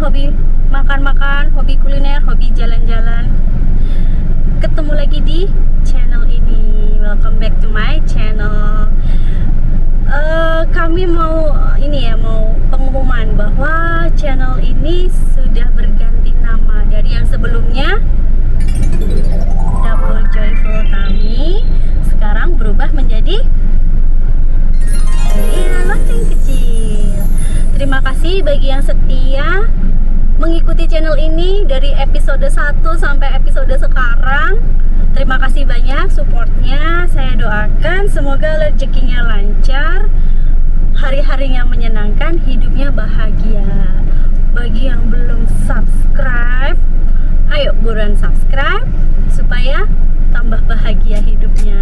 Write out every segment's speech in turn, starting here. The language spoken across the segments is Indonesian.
hobi makan-makan, hobi kuliner, hobi jalan-jalan. Ketemu lagi di channel ini. Welcome back to my channel. Kami mau pengumuman bahwa channel ini sudah berganti nama dari yang sebelumnya Double Joyful Tami, sekarang berubah menjadi Lonceng Kecil. Terima kasih bagi yang setia mengikuti channel ini dari episode 1 sampai episode sekarang. Terima kasih banyak supportnya. Saya doakan semoga rezekinya lancar, hari-harinya menyenangkan, hidupnya bahagia. Bagi yang belum subscribe, ayo buruan subscribe supaya tambah bahagia hidupnya.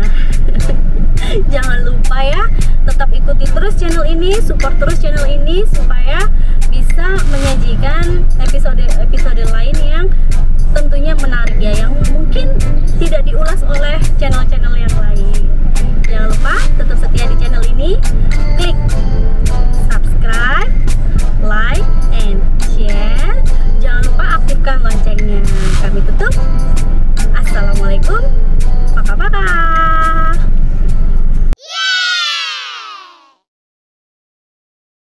Jangan lupa ya, tetap ikuti terus channel ini, support terus channel ini supaya bisa menyajikan episode-episode lain yang tentunya menarik ya, yang mungkin tidak diulas oleh channel-channel yang lain. Jangan lupa tetap setia di channel ini, klik subscribe, like, and share. Jangan lupa aktifkan loncengnya. Kami tutup. Assalamualaikum. Paka-paka.